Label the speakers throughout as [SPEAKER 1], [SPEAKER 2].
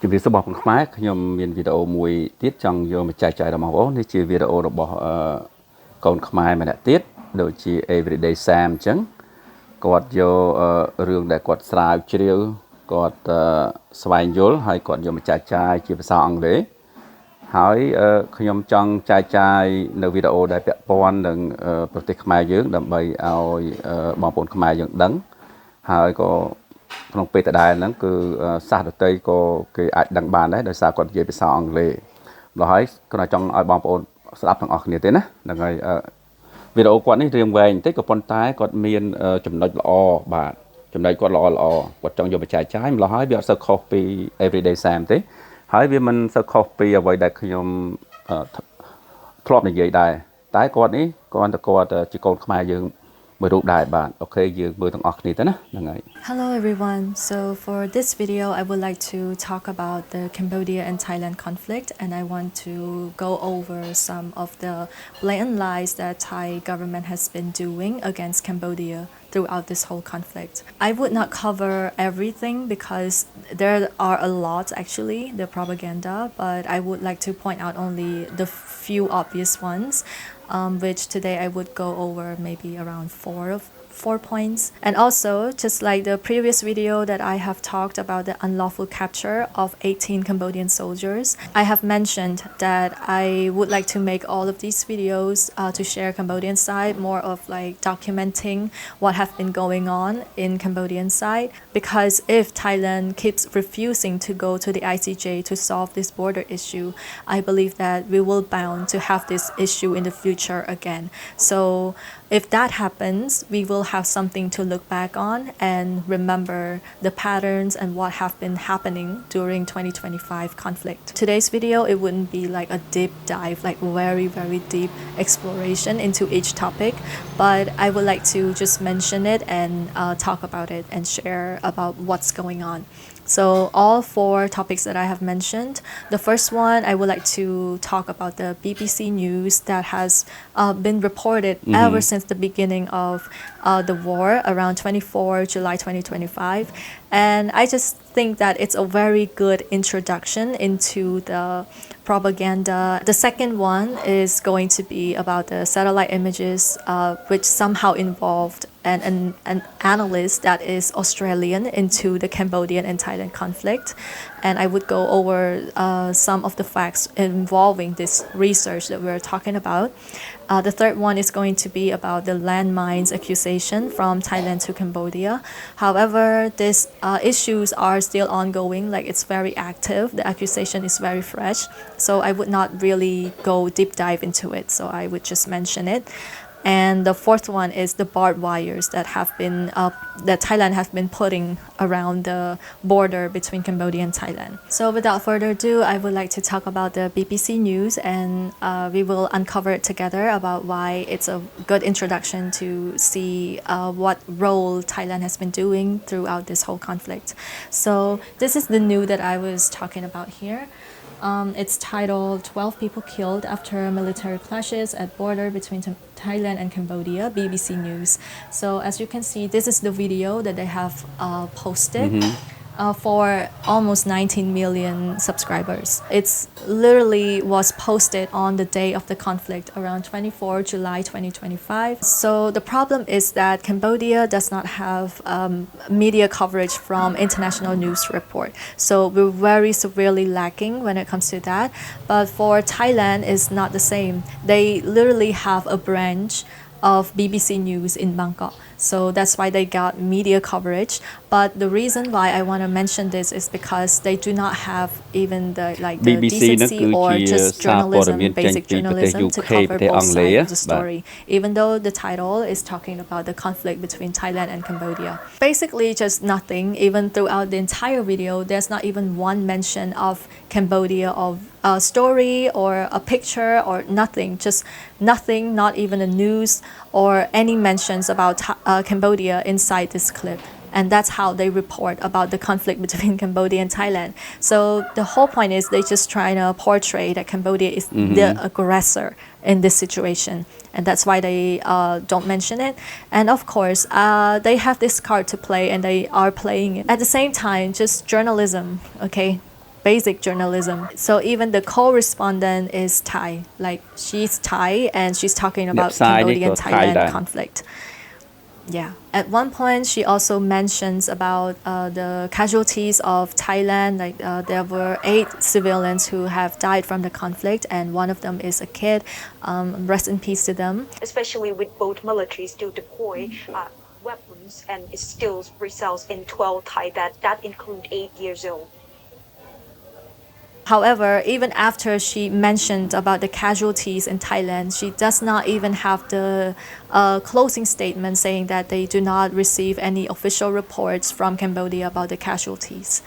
[SPEAKER 1] ជំរាបសួរបងប្អូនខ្មែរខ្ញុំមានវីដេអូមួយទៀតចង់យកមកចែកចាយដល់បងប្អូននេះជាវីដេអូរបស់កូនខ្មែរម្នាក់ទៀតដូចជា everyday Sam អញ្ចឹងគាត់យករឿងដែលគាត់ស្រាវជ្រាវគាត់ស្វែងយល់ហើយគាត់យកមកចែកចាយជាភាសាអង់គ្លេសហើយខ្ញុំចង់ចែកចាយនៅវីដេអូដែលពាក់ព័ន្ធនឹងប្រទេសខ្មែរយើងដើម្បីឲ្យបងប្អូនខ្មែរយើងដឹងហើយក៏ក្នុងពេលដដែលហ្នឹងគឺសាសដតីក៏គេអាចដឹងបានដែរដោយសារគាត់និយាយភាសាអង់គ្លេសម្ល៉េះហើយគាត់ចង់ឲ្យបងប្អូនស្ដាប់ទាំងអស់គ្នាទេណាហ្នឹងហើយវីដេអូគាត់នេះរៀងវែងបន្តិចក៏ប៉ុន្តែគាត់មានចំណុចល្អបាទចំណុចគាត់ល្អគាត់ចង់យកមកចែកចាយម្ល៉េះហើយវាអត់សូវខុសពី everyday Sam ទេហើយវាមិនសូវខុសពីអ្វីដែលខ្ញុំធ្លាប់និយាយដែរតែគាត់នេះគាត់ជាកូនខ្មែរយើងមួយរូបដែរបាទអូខេយើងមើលទាំងអស់គ្នាទៅណាហ្នឹងហើយ
[SPEAKER 2] Hello everyone. So for this video I would like to talk about the Cambodia and Thailand conflict and I want to go over some of the blatant lies that Thai government has been doing against Cambodia throughout this whole conflict. I would not cover everything because there are a lot actually, the propaganda, but I would like to point out only the few obvious ones, which today I would go over maybe around four points. And also, just like the previous video that I have talked about the unlawful capture of 18 Cambodian soldiers, I have mentioned that I would like to make all of these videos to share Cambodian side, more of like documenting what have been going on in Cambodian side. Because if Thailand keeps refusing to go to the ICJ to solve this border issue, I believe that we will bound to have this issue in the future again. So if that happens, we will have something to look back on and remember the patterns and what have been happening during 2025 conflict. Today's video, it wouldn't be like a deep dive, like very, very deep exploration into each topic, but I would like to just mention it and talk about it and share about what's going on. So all four topics that I have mentioned, the first one I would like to talk about the BBC news that has been reported ever since the beginning of the war around 24 July 2025. And I just think that it's a very good introduction into the propaganda. The second one is going to be about the satellite images, which somehow involved an analyst that is Australian into the Cambodian and Thailand conflict. And I would go over some of the facts involving this research that we're talking about. The third one is going to be about the landmines accusation from Thailand to Cambodia. However, these issues are still ongoing, like it's very active. The accusation is very fresh. So I would not really go deep dive into it. So I would just mention it. And the fourth one is the barbed wires that have been that Thailand have been putting around the border between Cambodia and Thailand. So without further ado, I would like to talk about the BBC news and we will uncover it together about why it's a good introduction to see what role Thailand has been doing throughout this whole conflict. So this is the news that I was talking about here. It's titled 12 people killed after military clashes at border between Thailand and Cambodia, BBC News. So as you can see, this is the video that they have posted. For almost 19 million subscribers. It's literally was posted on the day of the conflict around 24 July 2025. So the problem is that Cambodia does not have media coverage from international news report. So we're very severely lacking when it comes to that. But for Thailand, it's not the same. They literally have a branch of BBC News in Bangkok. So that's why they got media coverage. But the reason why I want to mention this is because they do not have even the decency or just journalism, basic journalism to cover both sides of the story. Even though the title is talking about the conflict between Thailand and Cambodia. Basically just nothing, even throughout the entire video, there's not even one mention of Cambodia of a story or a picture or nothing, just nothing, not even a news or any mentions about Cambodia inside this clip. And that's how they report about the conflict between Cambodia and Thailand. So the whole point is they just trying to portray that Cambodia is the aggressor in this situation. And that's why they don't mention it. And of course, they have this card to play and they are playing it. At the same time, just journalism, okay? basic journalism. So even the co-respondent is Thai, like she's Thai and she's talking about Cambodian-Thailand conflict. Yeah. At one point, she also mentions about the casualties of Thailand. Like there were 8 civilians who have died from the conflict, and one of them is a kid. Rest in peace to them.
[SPEAKER 3] Especially with both militaries still deploy weapons, and it still results in 12 Thai that include 8 years old.
[SPEAKER 2] However, even after she mentioned about the casualties in Thailand, she does not even have the closing statement saying that they do not receive any official reports from Cambodia about the casualties.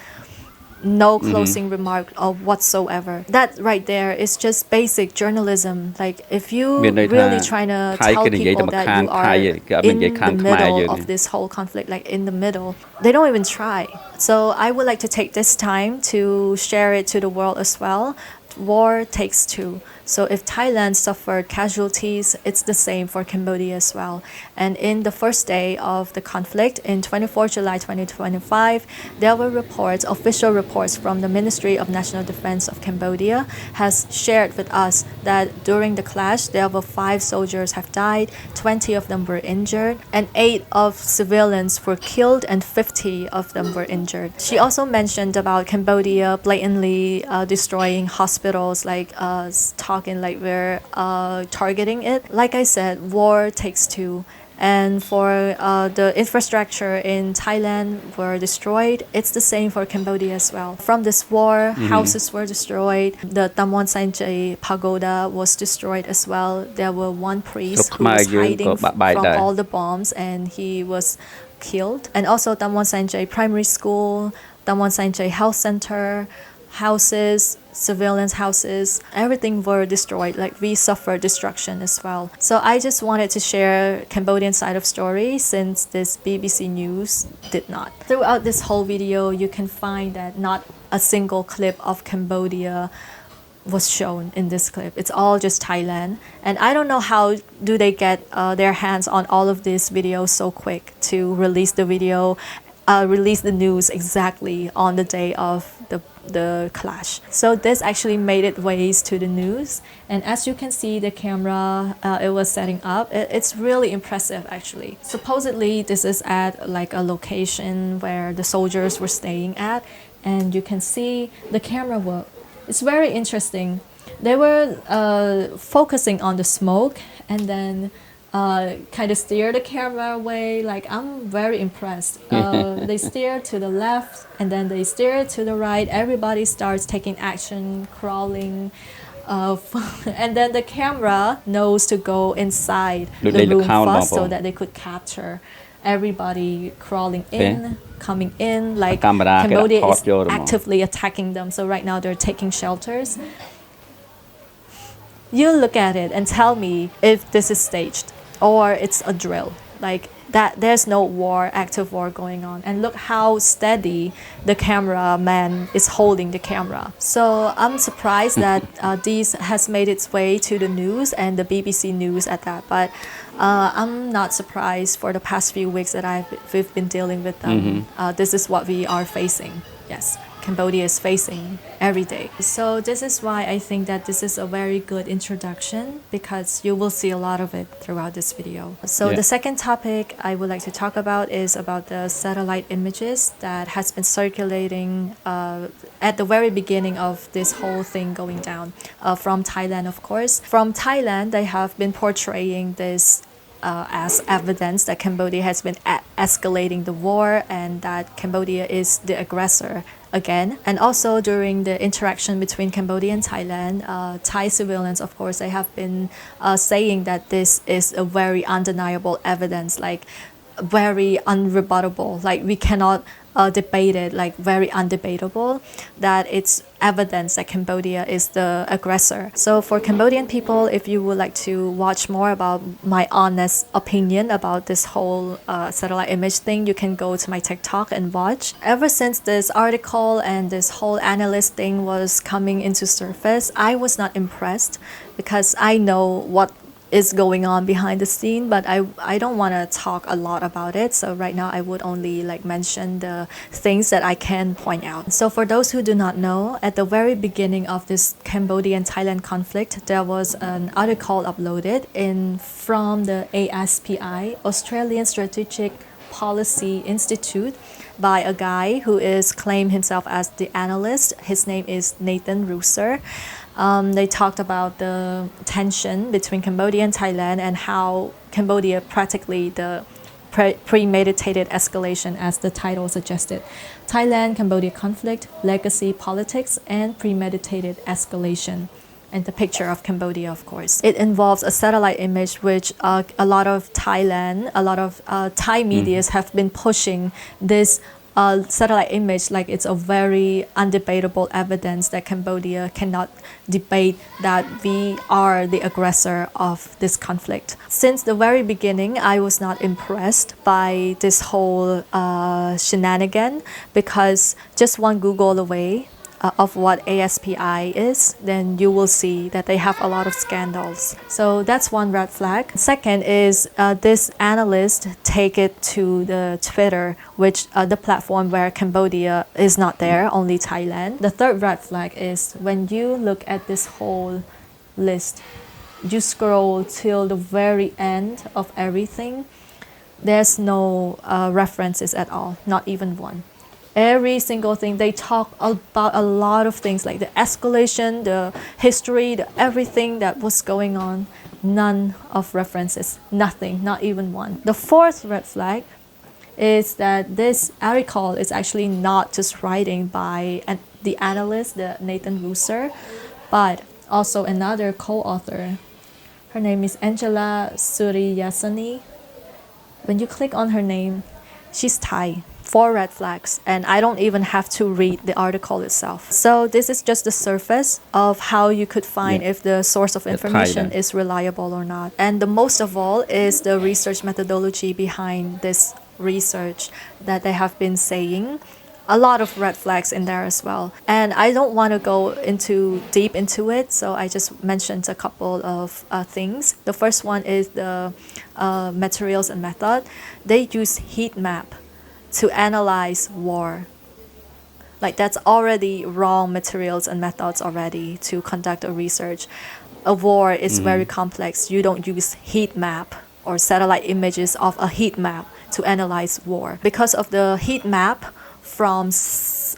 [SPEAKER 2] No closing remark of whatsoever. That right there is just basic journalism. Like if you really trying to tell people that you are in the middle of this whole conflict, like in the middle, they don't even try. So I would like to take this time to share it to the world as well. War takes two. So if Thailand suffered casualties, it's the same for Cambodia as well. And in the first day of the conflict, in 24 July 2025, there were reports, official reports from the Ministry of National Defense of Cambodia has shared with us that during the clash, there were 5 soldiers have died, 20 of them were injured, and 8 of civilians were killed and 50 of them were injured. She also mentioned about Cambodia blatantly destroying hospitals, like talking like we're targeting it. Like I said, war takes two. And for the infrastructure in Thailand were destroyed, it's the same for Cambodia as well. From this war, houses were destroyed. The Tamon Sanjay pagoda was destroyed as well. There were one priest who was hiding from all the bombs and he was killed. And also Tamon Sanjay Primary School, Tamon Sanjay Health Center, houses, civilians' houses, everything were destroyed. Like we suffered destruction as well. So I just wanted to share Cambodian side of story since this BBC News did not. Throughout this whole video, you can find that not a single clip of Cambodia was shown in this clip. It's all just Thailand. And I don't know how do they get their hands on all of these videos so quick to release the video, release the news exactly on the day of the clash. So this actually made it ways to the news, and as you can see the camera it was setting up, it's really impressive actually. Supposedly this is at like a location where the soldiers were staying at, and you can see the camera work. It's very interesting. They were focusing on the smoke and then kind of steer the camera away. Like I'm very impressed. They steer to the left and then they steer to the right. Everybody starts taking action, crawling, and then the camera knows to go inside the room first so that they could capture everybody crawling in, coming in. Like Cambodia is actively attacking them. So right now they're taking shelters. You look at it and tell me if this is staged or it's a drill. Like that, there's no war, active war going on. And look how steady the cameraman is holding the camera. So I'm surprised that this has made its way to the news and the BBC News at that. But I'm not surprised for the past few weeks that we've been dealing with them. This is what we are facing. Yes. Cambodia is facing every day. So this is why I think that this is a very good introduction, because you will see a lot of it throughout this video. So the second topic I would like to talk about is about the satellite images that has been circulating at the very beginning of this whole thing going down from Thailand, of course. From Thailand, they have been portraying this as evidence that Cambodia has been escalating the war and that Cambodia is the aggressor again. And also during the interaction between Cambodia and Thailand, Thai civilians, of course, they have been saying that this is a very undeniable evidence, like very unrebuttable, like we cannot debate it, like very undebatable, that it's evidence that Cambodia is the aggressor. So for Cambodian people, if you would like to watch more about my honest opinion about this whole satellite image thing, you can go to my TikTok and watch. Ever since this article and this whole analyst thing was coming into surface, I was not impressed because I know what is going on behind the scene, but I don't want to talk a lot about it. So right now I would only like mention the things that I can point out. So for those who do not know, at the very beginning of this Cambodia and Thailand conflict, there was an article uploaded from the ASPI, Australian Strategic Policy Institute, by a guy who is claimed himself as the analyst. His name is Nathan Rooser. They talked about the tension between Cambodia and Thailand and how Cambodia practically the premeditated escalation, as the title suggested. Thailand-Cambodia conflict, legacy politics, and premeditated escalation. And the picture of Cambodia, of course. It involves a satellite image which a lot of Thai medias have been pushing this satellite image like it's a very undebatable evidence that Cambodia cannot debate that we are the aggressor of this conflict. Since the very beginning, I was not impressed by this whole shenanigan, because just one Google away of what ASPI is, then you will see that they have a lot of scandals. So that's one red flag. Second is this analyst take it to the Twitter, which the platform where Cambodia is not there, only Thailand. The third red flag is when you look at this whole list, you scroll till the very end of everything, there's no references at all, not even one. Every single thing, they talk about a lot of things like the escalation, the history, everything that was going on. None of references, nothing, not even one. The fourth red flag is that this article is actually not just writing by the analyst, the Nathan Rooser, but also another co-author. Her name is Angela Suriyasani. When you click on her name, she's Thai. 4 red flags, and I don't even have to read the article itself. So this is just the surface of how you could find if the source of information is reliable or not. And the most of all is the research methodology behind this research that they have been saying. A lot of red flags in there as well. And I don't want to go deep into it, so I just mentioned a couple of things. The first one is the materials and method. They use heat map to analyze war. Like that's already wrong materials and methods already to conduct a research. A war is very complex. You don't use heat map or satellite images of a heat map to analyze war. Because of the heat map from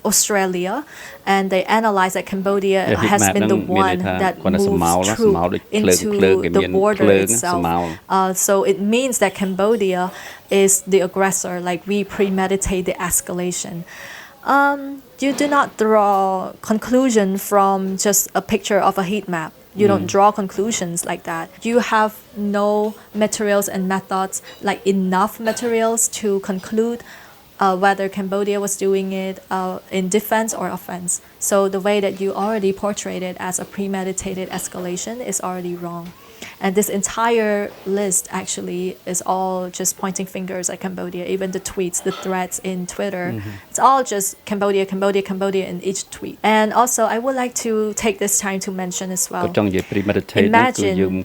[SPEAKER 2] Australia, and they analyze that Cambodia has been the one that moves troops into the border itself. So it means that Cambodia is the aggressor, like we premeditate the escalation. You do not draw conclusion from just a picture of a heat map. You don't draw conclusions like that. You have no materials and methods, like enough materials to conclude whether Cambodia was doing it in defense or offense. So the way that you already portrayed it as a premeditated escalation is already wrong. And this entire list actually is all just pointing fingers at Cambodia. Even the tweets, the threads in Twitter, it's all just Cambodia, Cambodia, Cambodia in each tweet. And also, I would like to take this time to mention as well. Imagine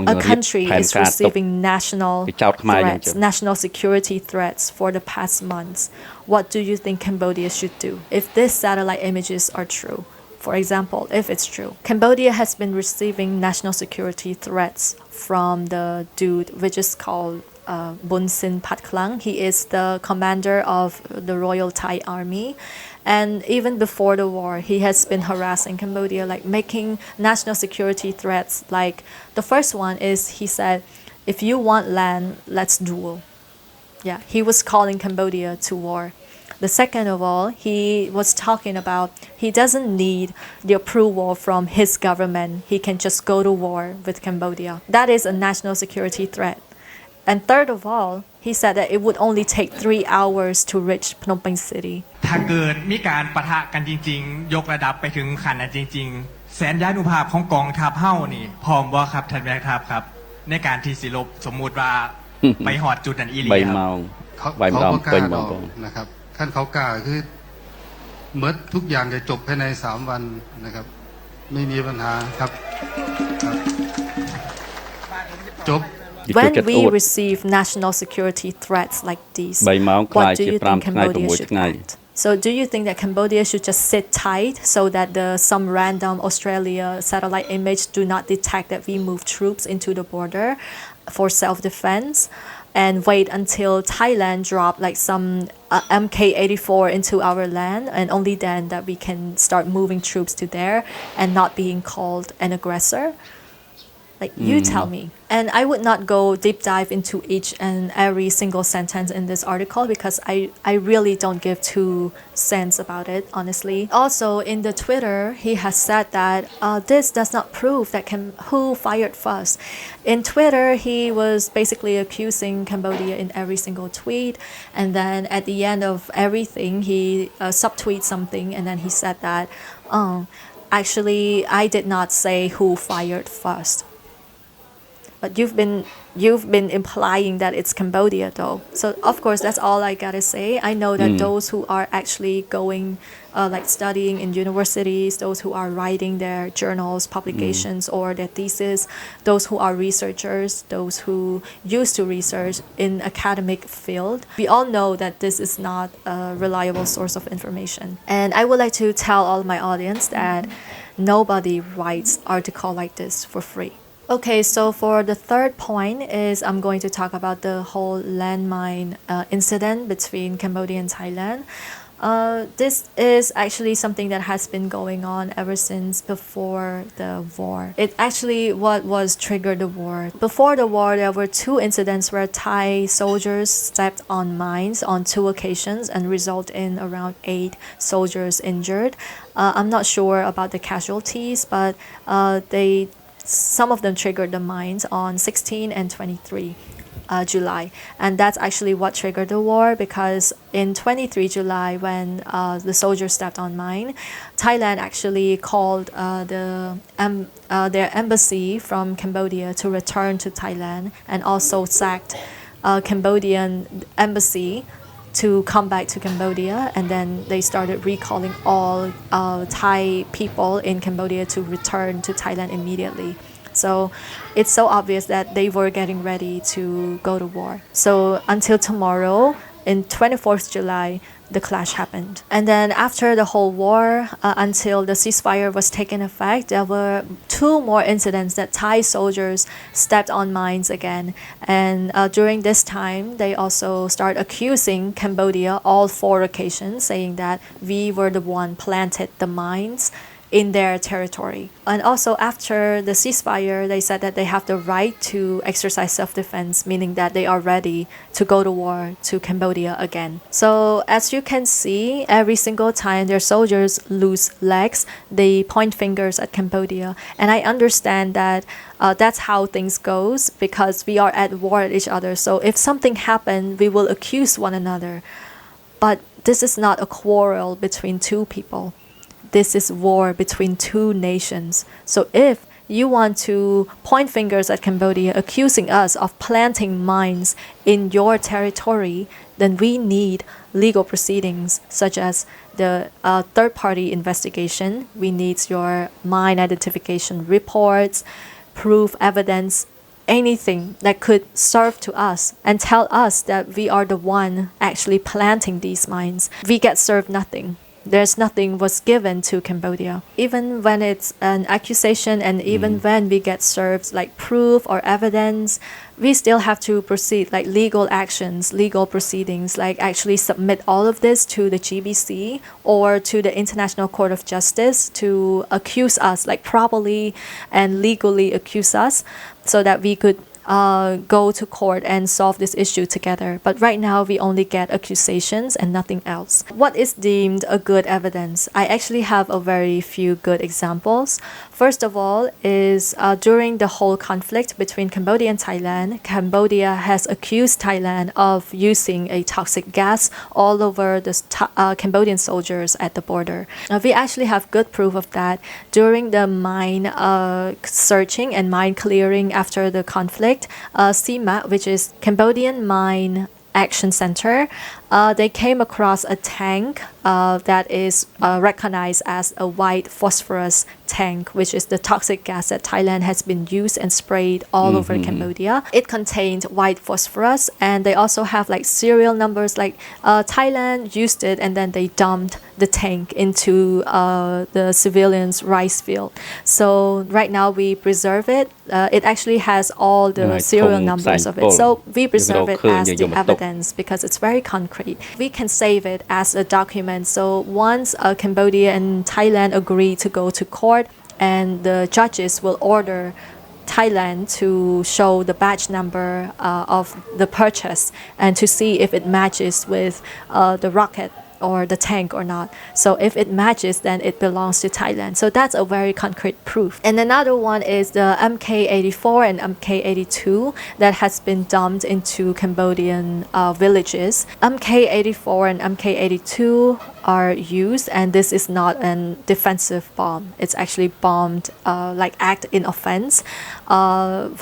[SPEAKER 2] a country is receiving national threats, national security threats for the past months. What do you think Cambodia should do if these satellite images are true? For example, if it's true, Cambodia has been receiving national security threats from the dude which is called Bun Sin Pat Klang. He is the commander of the Royal Thai Army. And even before the war, he has been harassing Cambodia, like making national security threats. Like the first one is, he said, if you want land, let's duel. Yeah, he was calling Cambodia to war. The second of all, he was talking about he doesn't need the approval from his government. He can just go to war with Cambodia. That is a national security threat. And third of all, he said that it would only take 3 hours to reach Phnom Penh City.
[SPEAKER 4] ถ้าเกิดมีการปะทะกันจริงๆยกระดับไปถึงขั้นนั้นจริงๆแสนยานุภาพของกองทัพเฮ้านี่พร้อมบ่ครับท่านแม่ทัพครับในการที่สิลบสมมุติว่าไปฮอดจุดนั้นอีหลีครับ
[SPEAKER 5] เขาก็กล้าดอกนะครับท่านเขากล้าคือเมื่อทุกอย่างจะจบภายใน3 วันนะครับไม่มีปัญหาครับ ចប់
[SPEAKER 2] When we receive national security threats like these,
[SPEAKER 1] 3 ម៉ោងខ្លាយ
[SPEAKER 2] what do
[SPEAKER 1] ជា
[SPEAKER 2] you think
[SPEAKER 1] 5 ថ្ងៃ
[SPEAKER 2] Cambodia
[SPEAKER 1] 6
[SPEAKER 2] should
[SPEAKER 1] ថ្ងៃ
[SPEAKER 2] act? So do you think that Cambodia should just sit tight so that some random Australia satellite image do not detect that we move troops into the border for self-defense and wait until Thailand drop like some MK-84 into our land, and only then that we can start moving troops to there and not being called an aggressor? Like, you tell me. And I would not go deep dive into each and every single sentence in this article because I really don't give 2 cents about it, honestly. Also, in the Twitter, he has said that this does not prove that who fired first. In Twitter, he was basically accusing Cambodia in every single tweet. And then at the end of everything, he subtweets something. And then he said that, actually, I did not say who fired first. But you've been implying that it's Cambodia though. So of course that's all I gotta say. I know that those who are actually going like studying in universities, those who are writing their journals, publications or their thesis, those who are researchers, those who used to research in academic field, we all know that this is not a reliable source of information. And I would like to tell all my audience that nobody writes article like this for free. Okay, so for the third point is I'm going to talk about the whole landmine incident between Cambodia and Thailand. This is actually something that has been going on ever since before the war. It actually what was triggered the war. Before the war, there were 2 incidents where Thai soldiers stepped on mines on 2 occasions and result in around 8 soldiers injured. I'm not sure about the casualties, but some of them triggered the mines on 16 and 23 July. And that's actually what triggered the war because in 23 July when the soldiers stepped on mine, Thailand actually called their embassy from Cambodia to return to Thailand and also sacked Cambodian embassy to come back to Cambodia, and then they started recalling all Thai people in Cambodia to return to Thailand immediately. So it's so obvious that they were getting ready to go to war. So until tomorrow, in 24th July, the clash happened. And then after the whole war, until the ceasefire was taken effect, there were 2 more incidents that Thai soldiers stepped on mines again. And during this time, they also start accusing Cambodia all 4 occasions, saying that we were the one planted the mines in their territory. And also after the ceasefire, they said that they have the right to exercise self-defense, meaning that they are ready to go to war to Cambodia again. So as you can see, every single time their soldiers lose legs, they point fingers at Cambodia. And I understand that that's how things goes because we are at war with each other. So if something happened, we will accuse one another. But this is not a quarrel between 2 people. This is war between 2 nations. So if you want to point fingers at Cambodia accusing us of planting mines in your territory, then we need legal proceedings such as the third-party investigation. We need your mine identification reports, proof, evidence, anything that could serve to us and tell us that we are the one actually planting these mines. We get served nothing. There's nothing was given to Cambodia. Even when it's an accusation and even when we get served like proof or evidence, we still have to proceed like legal actions, legal proceedings, like actually submit all of this to the GBC or to the International Court of Justice to accuse us, like properly and legally accuse us so that we could go to court and solve this issue together. But right now we only get accusations and nothing else. What is deemed a good evidence? I actually have a very few good examples. First of all is during the whole conflict between Cambodia and Thailand, Cambodia has accused Thailand of using a toxic gas all over the Cambodian soldiers at the border. We actually have good proof of that. During the mine searching and mine clearing after the conflict, SIMA, which is Cambodian Mine Action Center, they came across a tank that is recognized as a white phosphorus tank, which is the toxic gas that Thailand has been used and sprayed all over Cambodia. It contained white phosphorus, and they also have like serial numbers, like Thailand used it and then they dumped the tank into the civilians' rice field. So right now we preserve it. It actually has all the serial numbers of it. So we preserve it as the evidence because it's very concrete. We can save it as a document. So once Cambodia and Thailand agree to go to court, and the judges will order Thailand to show the batch number of the purchase and to see if it matches with the rocket or the tank or not. So if it matches, then it belongs to Thailand. So that's a very concrete proof. And another one is the MK84 and MK82 that has been dumped into Cambodian villages. MK84 and MK82 are used, and this is not a defensive bomb. It's actually bombed like act in offense,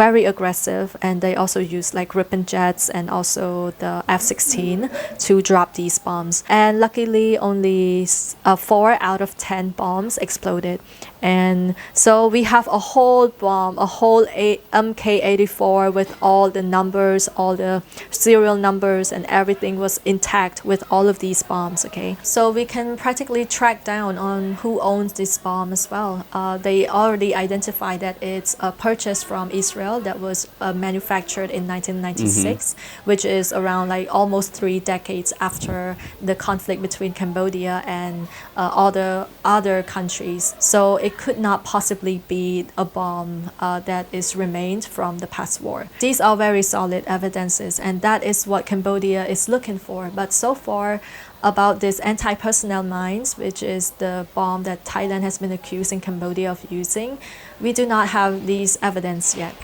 [SPEAKER 2] very aggressive, and they also use like Ripon jets and also the F-16 to drop these bombs. And luckily only 4 out of 10 bombs exploded. And so we have a whole bomb, a whole MK84 with all the numbers, all the serial numbers, and everything was intact with all of these bombs, okay? So we can practically track down on who owns this bomb as well. They already identified that it's a purchase from Israel that was manufactured in 1996, which is around like almost 3 decades after the conflict between Cambodia and all the other countries. So it could not possibly be a bomb that is remained from the past war. These are very solid evidences, and that is what Cambodia is looking for. But so far, about this anti-personnel mines, which is the bomb that Thailand has been accusing Cambodia of using, we do not have these evidence yet.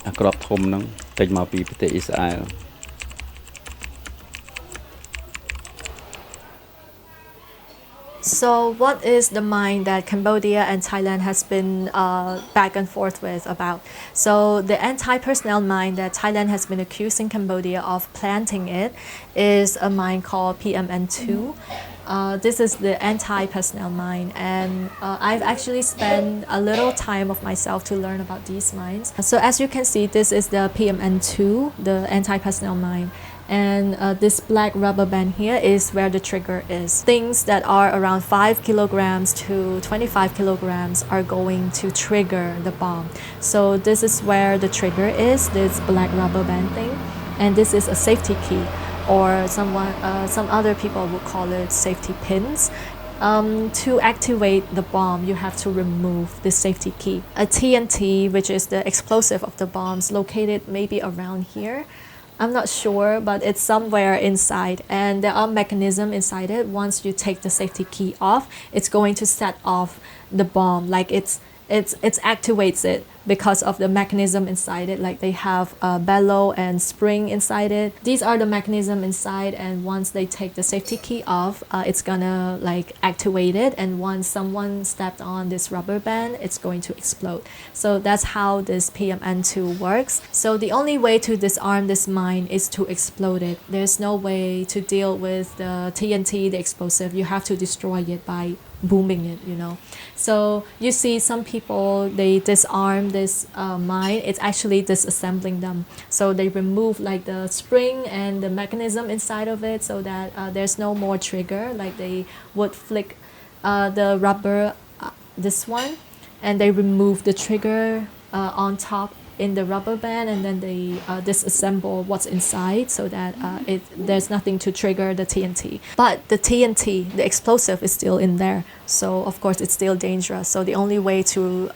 [SPEAKER 1] អាក្របធំហ្នឹងចេញមកពីប្រទេសអ៊ីស្រាអែល
[SPEAKER 2] So what is the mine that Cambodia and Thailand has been back and forth with about? So the anti-personnel mine that Thailand has been accusing Cambodia of planting it is a mine called PMN2. This is the anti-personnel mine, and I've actually spent a little time of myself to learn about these mines. So as you can see, this is the PMN2, the anti-personnel mine. And this black rubber band here is where the trigger is. Things that are around 5 kilograms to 25 kilograms are going to trigger the bomb. So this is where the trigger is, this black rubber band thing. And this is a safety key, or some other people would call it safety pins. To activate the bomb, you have to remove the safety key. A TNT, which is the explosive of the bombs, located maybe around here. I'm not sure, but it's somewhere inside, and there are mechanisms inside it. Once you take the safety key off, it's going to set off the bomb, like it activates it because of the mechanism inside it, like they have a bellow and spring inside it. These are the mechanism inside, and once they take the safety key off, it's gonna like activate it, and once someone stepped on this rubber band, it's going to explode. So that's how this PMN2 works. So the only way to disarm this mine is to explode it. There's no way to deal with the TNT, the explosive. You have to destroy it by booming it, you know. So you see some people, they disarm this mine. It's actually disassembling them. So they remove like the spring and the mechanism inside of it so that there's no more trigger, like they would flick the rubber, this one, and they remove the trigger on top in the rubber band, and then they disassemble what's inside so that there's nothing to trigger the TNT. But the TNT, the explosive, is still in there. So of course it's still dangerous. So the only way to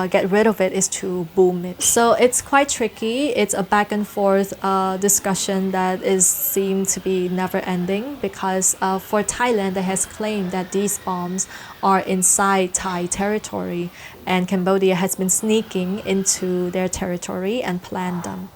[SPEAKER 2] get rid of it is to boom it. So it's quite tricky. It's a back and forth discussion that seemed to be never ending, because for Thailand, they has claimed that these bombs are inside Thai territory, and Cambodia has been sneaking into their territory and planned them.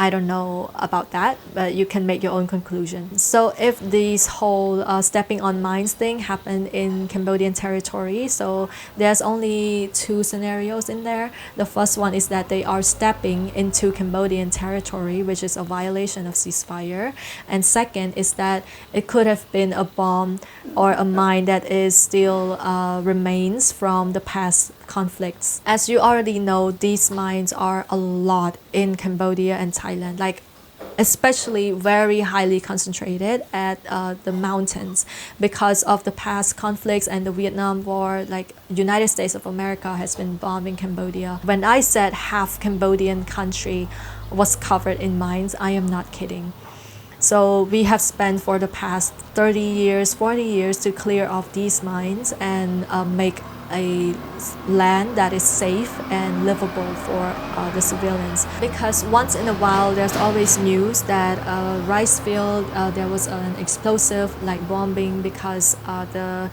[SPEAKER 2] I don't know about that, but you can make your own conclusion. So if this whole stepping on mines thing happened in Cambodian territory, so there's only two scenarios in there. The first one is that they are stepping into Cambodian territory, which is a violation of ceasefire. And second is that it could have been a bomb or a mine that is still remains from the past conflicts. As you already know, these mines are a lot in Cambodia and Thailand, like especially very highly concentrated at the mountains because of the past conflicts and the Vietnam War. Like United States of America has been bombing Cambodia. When I said half Cambodian country was covered in mines, I am not kidding. So we have spent for the past 30 years, 40 years to clear off these mines and make a land that is safe and livable for the civilians. Because once in a while there's always news that rice field there was an explosive like bombing because the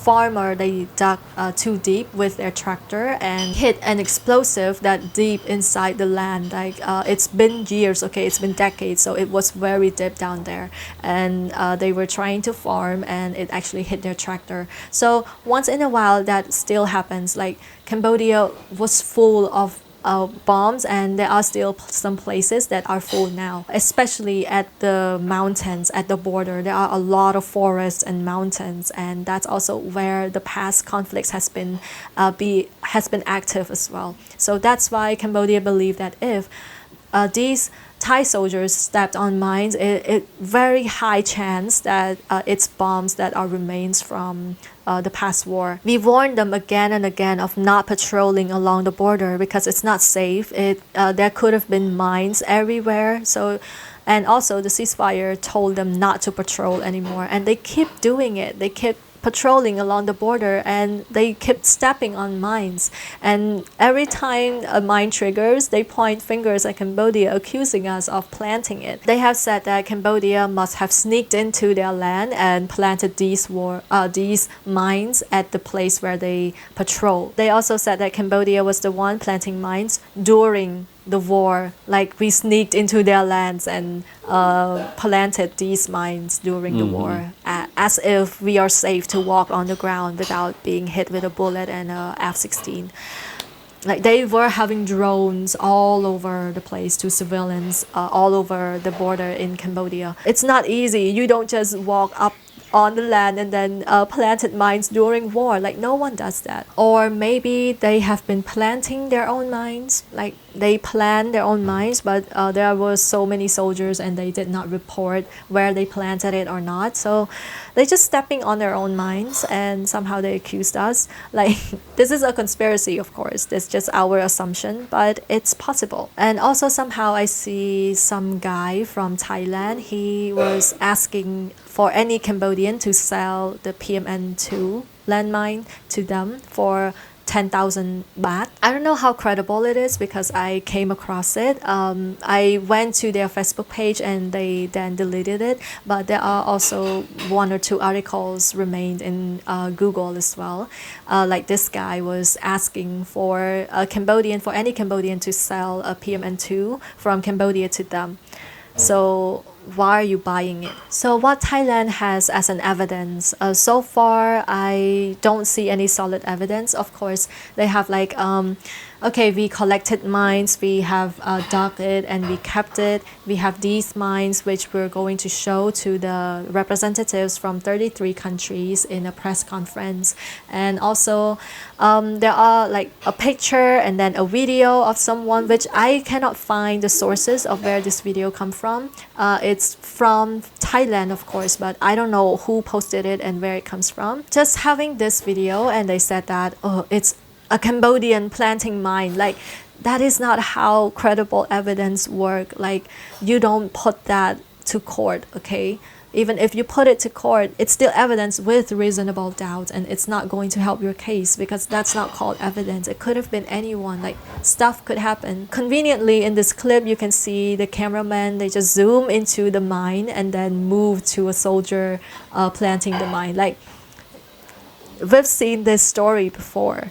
[SPEAKER 2] farmer they dug too deep with their tractor and hit an explosive that deep inside the land. Like it's been years, okay, it's been decades, so it was very deep down there, and they were trying to farm and it actually hit their tractor. So once in a while that still happens. Like Cambodia was full of bombs, and there are still some places that are full now, especially at the mountains at the border. There are a lot of forests and mountains, and that's also where the past conflicts has been active as well. So that's why Cambodia believe that if these Thai soldiers stepped on mines, it very high chance that it's bombs that are remains from the past war. We warned them again and again of not patrolling along the border because it's not safe. There could have been mines everywhere. So, and also the ceasefire told them not to patrol anymore, and they keep doing it. They keep patrolling along the border and they kept stepping on mines, and every time a mine triggers they point fingers at Cambodia accusing us of planting it. They have said that Cambodia must have sneaked into their land and planted these mines at the place where they patrol. They also said that Cambodia was the one planting mines during the war, like we sneaked into their lands and planted these mines during the war, as if we are safe to walk on the ground without being hit with a bullet and a F-16. Like they were having drones all over the place to civilians, all over the border in Cambodia. It's not easy. You don't just walk up on the land and then planted mines during war. Like no one does that. Or maybe they have been planting their own mines. Like they planned their own mines, but there were so many soldiers and they did not report where they planted it or not. So they just stepping on their own mines and somehow they accused us. Like this is a conspiracy, of course. This is just our assumption, but it's possible. And also somehow I see some guy from Thailand. He was asking for any Cambodian to sell the PMN2 landmine to them for 10,000 baht. I don't know how credible it is because I came across it. I went to their Facebook page and they then deleted it, but there are also one or two articles remained in Google as well. Like this guy was asking for any Cambodian to sell a PMN2 from Cambodia to them. So why are you buying it? So what Thailand has as an evidence, so far I don't see any solid evidence. Of course, they have like, okay, we collected mines, we have dug it and we kept it. We have these mines which we're going to show to the representatives from 33 countries in a press conference. And also there are like a picture and then a video of someone, which I cannot find the sources of where this video come from. It's from Thailand, of course, but I don't know who posted it and where it comes from. Just having this video and they said that, oh, it's a Cambodian planting mine. Like that is not how credible evidence work. Like you don't put that to court, okay? Even if you put it to court, it's still evidence with reasonable doubt, and it's not going to help your case because that's not called evidence. It could have been anyone. Like stuff could happen. Conveniently in this clip you can see the cameraman, they just zoom into the mine and then move to a soldier planting the mine. Like we've seen this story before.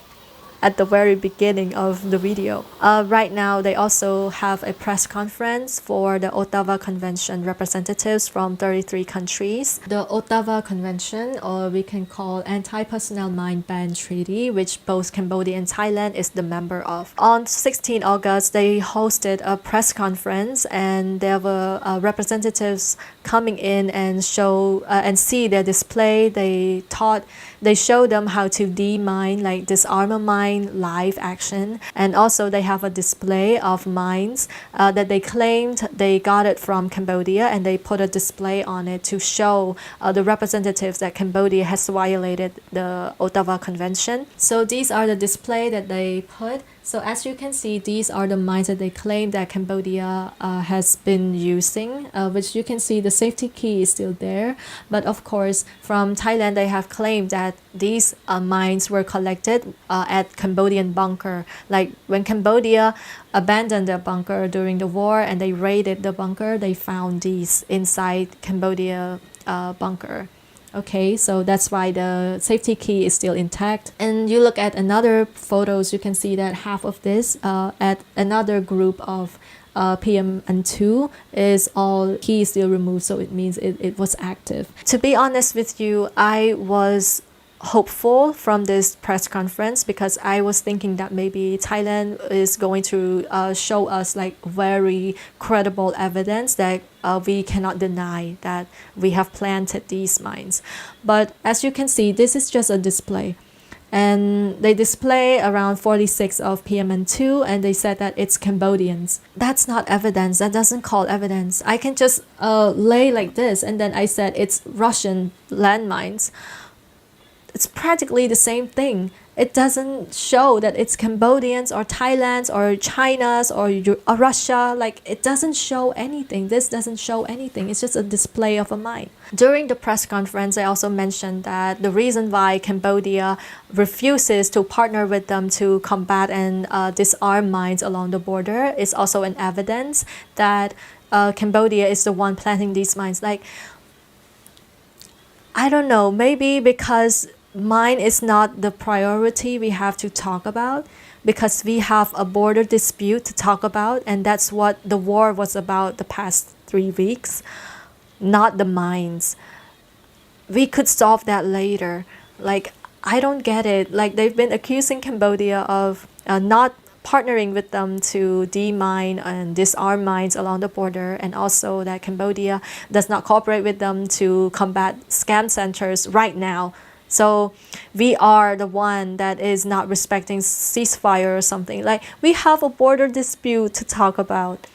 [SPEAKER 2] at the very beginning of the video. Right now, they also have a press conference for the Ottawa Convention representatives from 33 countries. The Ottawa Convention, or we can call Anti-Personnel Mine Ban Treaty, which both Cambodia and Thailand is the member of. On 16 August, they hosted a press conference, and there were representatives coming in and show and see their display. They showed them how to demine, like disarm a mine live action, and also they have a display of mines that they claimed they got it from Cambodia, and they put a display on it to show the representatives that Cambodia has violated the Ottawa Convention. So these are the display that they put. So as you can see, these are the mines that they claim that Cambodia has been using, which you can see the safety key is still there. But of course, from Thailand, they have claimed that these mines were collected at Cambodian bunker. Like when Cambodia abandoned their bunker during the war and they raided the bunker, they found these inside Cambodia bunker. Okay, so that's why the safety key is still intact. And you look at another photos, you can see that half of this at another group of PM2 is all key still removed, so it means it was active. To be honest with you, I was hopeful from this press conference because I was thinking that maybe Thailand is going to show us like very credible evidence that we cannot deny that we have planted these mines. But as you can see, this is just a display. And they display around 46 of PMN2 and they said that it's Cambodians. That's not evidence. That doesn't call evidence. I can just lay like this and then I said it's Russian landmines. It's practically the same thing. It doesn't show that it's Cambodians or Thailand's or China's or Russia. Like, it doesn't show anything. This doesn't show anything. It's just a display of a mine. During the press conference, I also mentioned that the reason why Cambodia refuses to partner with them to combat and disarm mines along the border is also an evidence that Cambodia is the one planting these mines. Like, I don't know, maybe because mine is not the priority we have to talk about, because we have a border dispute to talk about, and that's what the war was about the past 3 weeks, not the mines. We could solve that later. Like, I don't get it. Like, they've been accusing Cambodia of not partnering with them to demine and disarm mines along the border, and also that Cambodia does not cooperate with them to combat scam centers right now. So we are the one that is not respecting ceasefire or something. Like, we have a border dispute to talk about.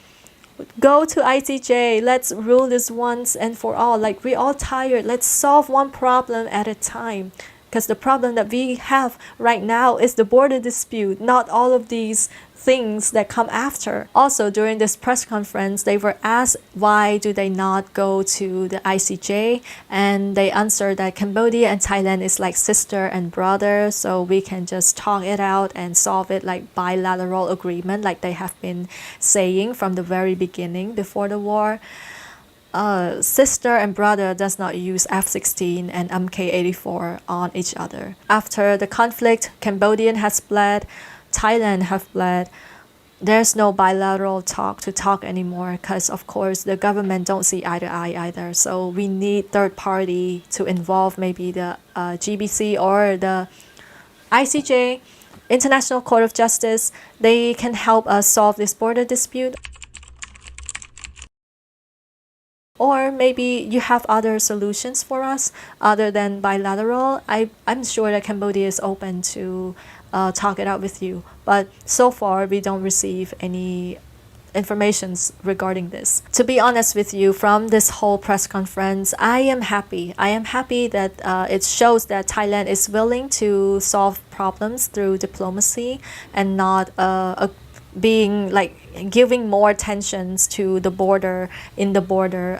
[SPEAKER 2] Go to ICJ. Let's rule this once and for all. Like, we're all tired. Let's solve one problem at a time. Because the problem that we have right now is the border dispute, not all of these things that come after. Also, during this press conference, they were asked why do they not go to the ICJ, and they answered that Cambodia and Thailand is like sister and brother, so we can just talk it out and solve it like bilateral agreement, like they have been saying from the very beginning before the war. Sister and brother does not use F-16 and Mk-84 on each other. After the conflict, Cambodian has fled, Thailand have fled. There's no bilateral talk to talk anymore because, of course, the government don't see eye to eye either. So we need third party to involve, maybe the GBC or the ICJ, International Court of Justice. They can help us solve this border dispute. Or maybe you have other solutions for us other than bilateral. I'm sure that Cambodia is open to talk it out with you. But so far, we don't receive any informations regarding this. To be honest with you, from this whole press conference, I am happy. I am happy that it shows that Thailand is willing to solve problems through diplomacy and not being like giving more attentions to the border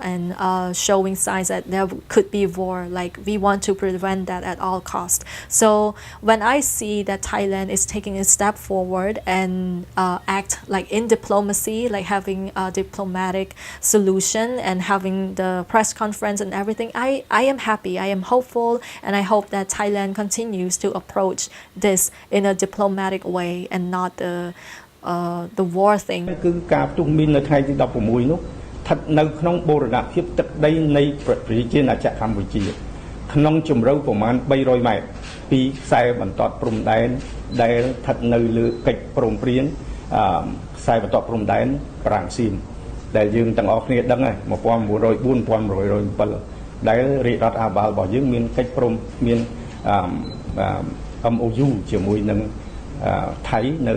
[SPEAKER 2] and showing signs that there could be war. Like we want to prevent that at all costs. So when I see that Thailand is taking a step forward and act like in diplomacy, like having a diplomatic solution and having the press conference and everything, I am happy, I am hopeful, and I hope that Thailand continues to approach this in a diplomatic way and not the war thing.
[SPEAKER 6] គឺការផ្ទុះមីននៅថ្ងៃទី16នោះស្ថិតនៅក្នុងបូរណភាពទឹកដីនៃប្រជាណាចក្រកម្ពុជាក្នុងជម្រៅប្រមាណ300ម៉ែត្រពីខ្សែបន្ទាត់ព្រំដែនដែលស្ថិតនៅលើកិច្ចព្រមព្រៀងខ្សែបន្ទាត់ព្រំដែនប្រាំងសៀមដែលយើងទាំងអស់គ្នាដឹងហើយ1904-1907ដែលរាជរដ្ឋាភិបាលរបស់យើងមានកិច្ចព្រមមានMOU ជាមួយនឹងថៃនៅ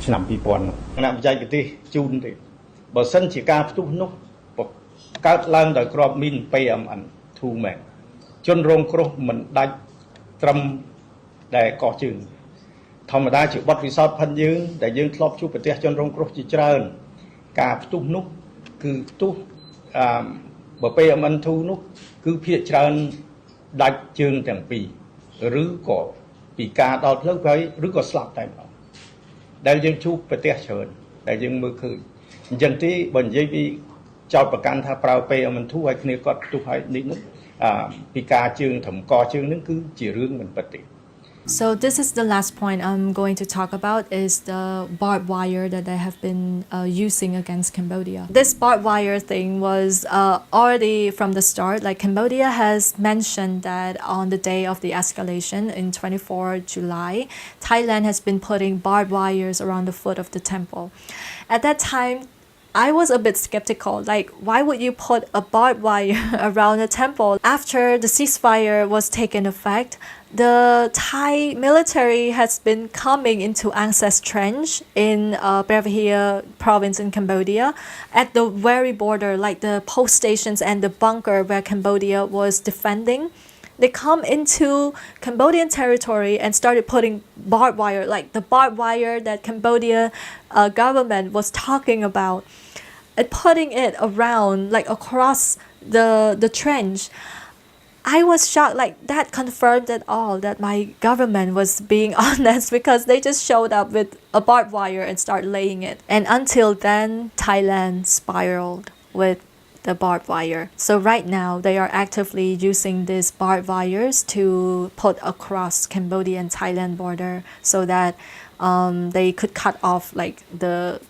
[SPEAKER 6] ឆ្នាំ2000គណៈបច្ចេកទេសជូនទេបើសិនជាការផ្ទុះនោះកើតឡើងដោយគ្រាប់មីន PMN 2 មែនជនរងគ្រោះមិនដាច់ត្រឹមដែលកោះជើងធម្មតាជាបទពិសោធន៍ផិនយើងដែលយើងធ្លាប់ជួបប្រទេសជនរងគ្រោះជាច្រើនការផ្ទុះនោះគឺផ្ទុះបើ PMN 2នោះគឺភាគច្រើនដាច់ជើងទាំងពីរឬក៏ពីការដល់ភ្លើងហើយឬក៏ស្លាប់តែម្ដងដែលយើងជួបប្រទេសច្រើនដែលយើងមើលឃើញអញ្ចឹងទេបើនិយាយពីចោតប្រកាន់ថាប្រើ PMN 2ឲ្យគ្នាគាត់ផ្ទុះឲ្យនេះនោះពីការជើងត្រឹមកជើងនឹងគឺជារឿងមិនពិតទេ
[SPEAKER 2] So this is the last point I'm going to talk about is the barbed wire that they have been using against Cambodia. This barbed wire thing was already from the start. Like Cambodia has mentioned that on the day of the escalation in 24 July, Thailand has been putting barbed wires around the foot of the temple. At that time, I was a bit skeptical, like why would you put a barbed wire around a temple? After the ceasefire was taken effect, the Thai military has been coming into Angses Trench in Barbed province in Cambodia at the very border, like the post stations and the bunker where Cambodia was defending. They come into Cambodian territory and started putting barbed wire, like the barbed wire that Cambodia government was talking about, and putting it around, like across the trench. I was shocked, like that confirmed it all, that my government was being honest because they just showed up with a barbed wire and started laying it. And until then, Thailand spiraled with the barbed wire. So right now, they are actively using these barbed wires to put across Cambodia and Thailand border so that they could cut off like the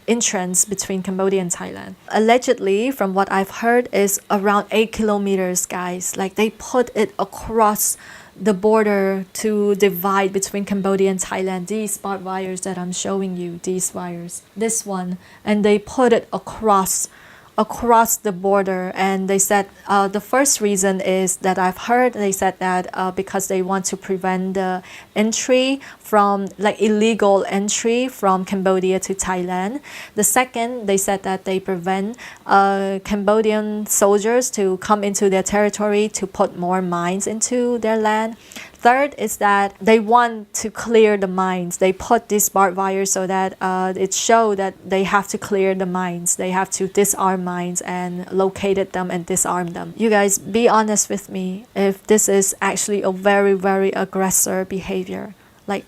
[SPEAKER 2] entrance between Cambodia and Thailand. Allegedly, from what I've heard, is around 8 kilometers, guys. Like they put it across the border to divide between Cambodia and Thailand. These barbed wires that I'm showing you, these wires, this one, and they put it across the border. And they said the first reason is that I've heard, they said that because they want to prevent the entry from like illegal entry from Cambodia to Thailand. The second, they said that they prevent Cambodian soldiers to come into their territory to put more mines into their land. Third is that they want to clear the mines. They put this barbed wire so that it shows that they have to clear the mines. They have to disarm mines and locate them and disarm them. You guys, be honest with me if this is actually a very, very aggressor behavior. Like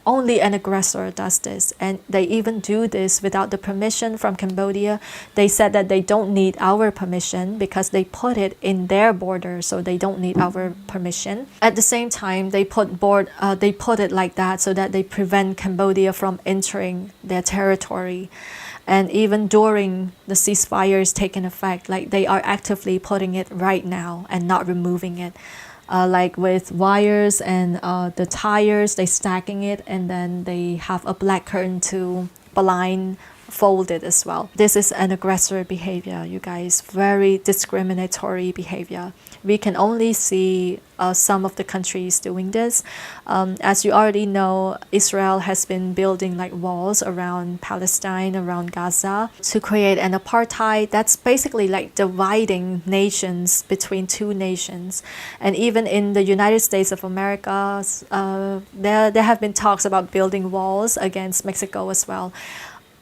[SPEAKER 2] only an aggressor does this, and they even do this without the permission from Cambodia. They said that they don't need our permission because they put it in their border, so they don't need our permission. At the same time, they put it like that so that they prevent Cambodia from entering their territory. And even during the ceasefire is taking effect, like they are actively putting it right now and not removing it. Like with wires and the tires, they stacking it, and then they have a black curtain to blind folded as well. This is an aggressor behavior, you guys, very discriminatory behavior. We can only see some of the countries doing this. As you already know, Israel has been building like walls around Palestine, around Gaza to create an apartheid that's basically like dividing nations between two nations. And even in the United States of America, there have been talks about building walls against Mexico as well.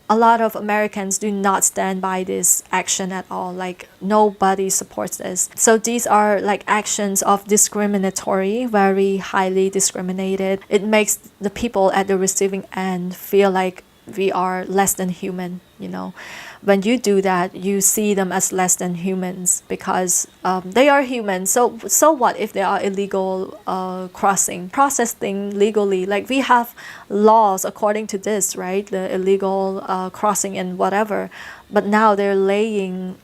[SPEAKER 2] A lot of Americans do not stand by this action at all. Like nobody supports this. So these are like actions of discriminatory, very highly discriminated. It makes the people at the receiving end feel like we are less than human, you know. When you do that, you see them as less than humans because they are human. So what if they are illegal crossing? Processing legally, like we have laws according to this, right? The illegal crossing and whatever. But now they're laying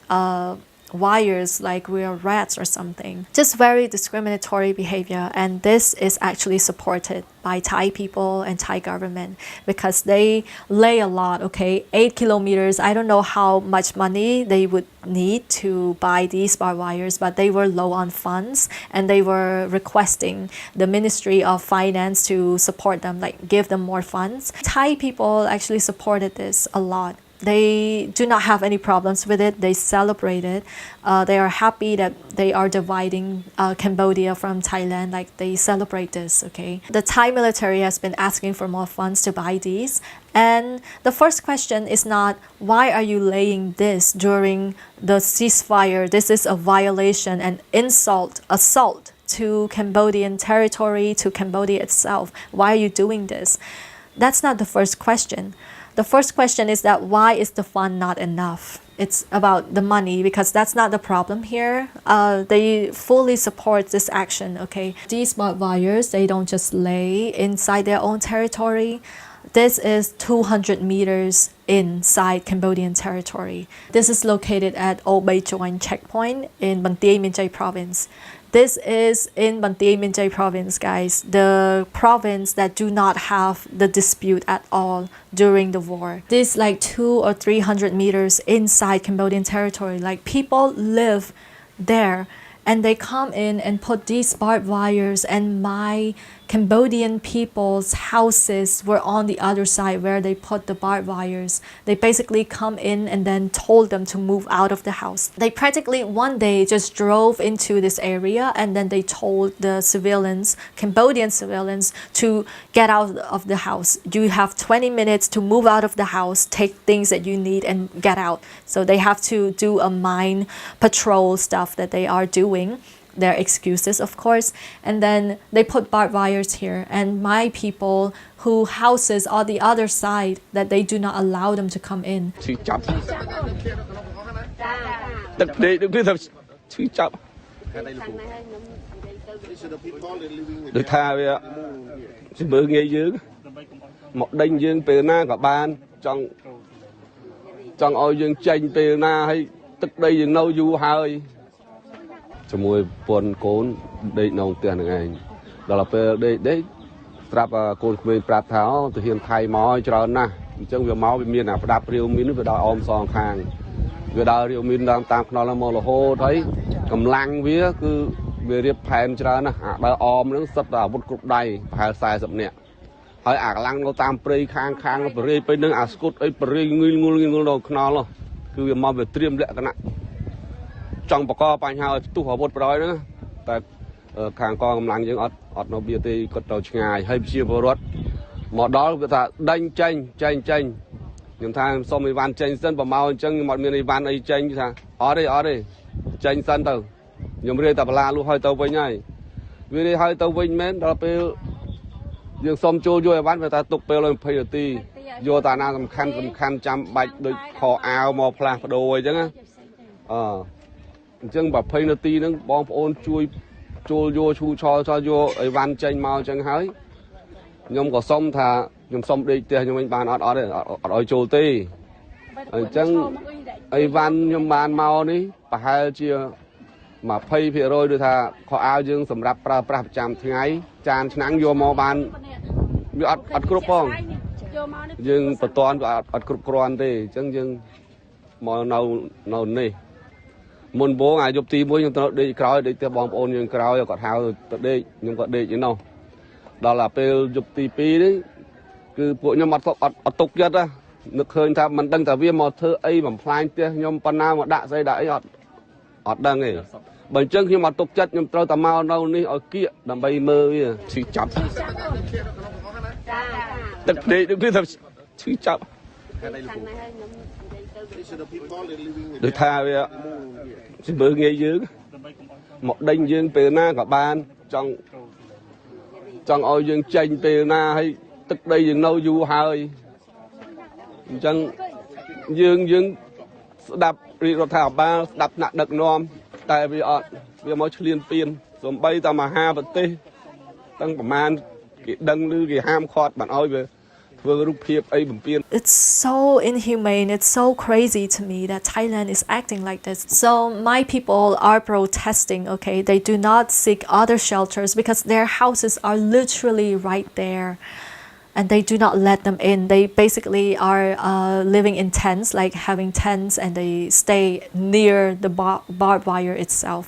[SPEAKER 2] wires like we are rats or something. Just very discriminatory behavior, and this is actually supported by Thai people and Thai government because they lay a lot, okay? 8 kilometers, I don't know how much money they would need to buy these barbed wires, but they were low on funds and they were requesting the Ministry of Finance to support them, like give them more funds. Thai people actually supported this a lot. They do not have any problems with it. They celebrate it. They are happy that they are dividing Cambodia from Thailand. Like they celebrate this, okay? The Thai military has been asking for more funds to buy these. And the first question is not, why are you laying this during the ceasefire? This is a violation and assault to Cambodian territory, to Cambodia itself. Why are you doing this? That's not the first question. The first question is that why is the fund not enough? It's about the money because that's not the problem here. They fully support this action, okay? These barbed wires, they don't just lay inside their own territory. This is 200 meters inside Cambodian territory. This is located at Old Bay Joint checkpoint in Ban Tie Minh Chai province. This is in Ban Tie Minh Chai province, guys, the province that do not have the dispute at all during the war. This like 200 or 300 meters inside Cambodian territory. Like people live there and they come in and put these barbed wires, and my Cambodian people's houses were on the other side where they put the barbed wires. They basically come in and then told them to move out of the house. They practically one day just drove into this area and then they told the civilians, Cambodian civilians, to get out of the house. You have 20 minutes to move out of the house, take things that you need and get out. So they have to do a mine patrol stuff that they are doing. Their excuses, of course, and then they put barbed wires here, and my people who houses on the other side, that they do not allow them to come in.
[SPEAKER 7] ជាមួយពន្ធកូនដេកនៅផ្ទះនឹងឯងដល់ពេលដេកស្រាប់កូនក្មេងប្រាប់ថាទៅហ៊ានថៃមកច្រើនណាស់អញ្ចឹងវាមកវាមានអាផ្ដាប់រាវមីនវាដល់អមសងខាងវាដល់រាវមីនតាមខ្នល់មករហូតហើយកម្លាំងវាគឺវារៀបផែនច្រើនណាស់អាបើអមហ្នឹងសិតតែអាវុធគ្រប់ដៃប្រហែល40នាក់ហើយអាកម្លាំងនៅតាមព្រៃខាងបរិយទៅនឹងអាស្គុតអីបរិយងុយដល់ខ្នល់គឺវាមកវាត្រៀមលក្ខណៈចង់បកបញ្ហាឲ្យផ្ទុះអាវុធប្រយហ្នឹងតែខាងកងកម្លាំងយើងអត់នៅបៀទេគាត់ទៅឆ្ងាយហើយជាពលរដ្ឋមកដល់គាត់ថាដេញចេញខ្ញុំថាសុំអីវ៉ាន់ចេញសិនបើមកអញ្ចឹងខ្ញុំអត់មានអីវ៉ាន់អីចេញថាអត់ទេចេញសិនទៅខ្ញុំរៀបតែបលាលុះឲ្យទៅវិញហើយវារៀបឲ្យទៅវិញមែនដល់ពេលយើងសុំចូលយកអីវ៉ាន់វាថាទុកពេលឲ្យ20នាទីយកតាណាសំខាន់ចាំបាច់ដូចខោអាវមកផ្លាស់ប្ដូរអីចឹងណាអញ្ចឹង20នាទីហ្នឹងបងប្អូនជួយចូលយកឈូឆលយកអីវ៉ាន់ចេញមកអញ្ចឹងហើយខ្ញុំក៏សុំថាខ្ញុំសុំដេកផ្ទះខ្ញុំវិញបានអត់ឲ្យចូលទេអញ្ចឹងអីវ៉ាន់ខ្ញុំបានមកនេះប្រហែលជា20%ដូចថាខោអាវយើងសម្រាប់ប្រើប្រាស់ប្រចាំថ្ងៃចានឆ្នាំងយកមកបានវាអត់គ្រប់ផង យើងបន្ទាន់ក៏អត់គ្រប់គ្រាន់ទេអញ្ចឹងយើងមកនៅនេះមុនបងអាយប់ទី1ខ្ញុំត្រូវដេកក្រោយដេកផ្ទះបងប្អូនយើងក្រោយគាត់ហៅទៅដេកខ្ញុំក៏ដេកឯនោះដល់តែពេលយប់ទី2នេះគឺពួកខ្ញុំអត់ទុកចិត្តណានឹកឃើញថាមិនដឹងថាវាមកធ្វើអីបំផ្លាញផ្ទះខ្ញុំប៉ុណ្ណាមកដាក់ស្អីដាក់អីអត់ដឹងទេបើអញ្ចឹងខ្ញុំអត់ទុកចិត្តខ្ញុំត្រូវតែមកនៅនេះឲ្យគៀកដើម្បីមើលវាឈឺចាប់ទឹកដេកគឺថាឈឺចាប់ដូចថាវាជំរឿងាយយើងមកដេញយើងពេលណាក៏បានចង់ឲ្យយើងចេញពេលណាហើយទឹកដីយើងនៅយូរហើយអញ្ចឹងយើងស្ដាប់រាជរដ្ឋាភិបាលស្ដាប់ថ្នាក់ដឹកនាំតែវាមកឆ្លៀនពៀនសំបីតែមហាប្រទេសទាំងប្រមាណគេដឹងឬគេហាមឃាត់បានឲ្យវាធ្វើរូបភាពអីបំពេញ
[SPEAKER 2] It's so inhumane, it's so crazy to me that Thailand is acting like this. So my people are protesting, okay? They do not seek other shelters because their houses are literally right there. And they do not let them in. They basically are living in tents, like having tents, and they stay near the barbed wire itself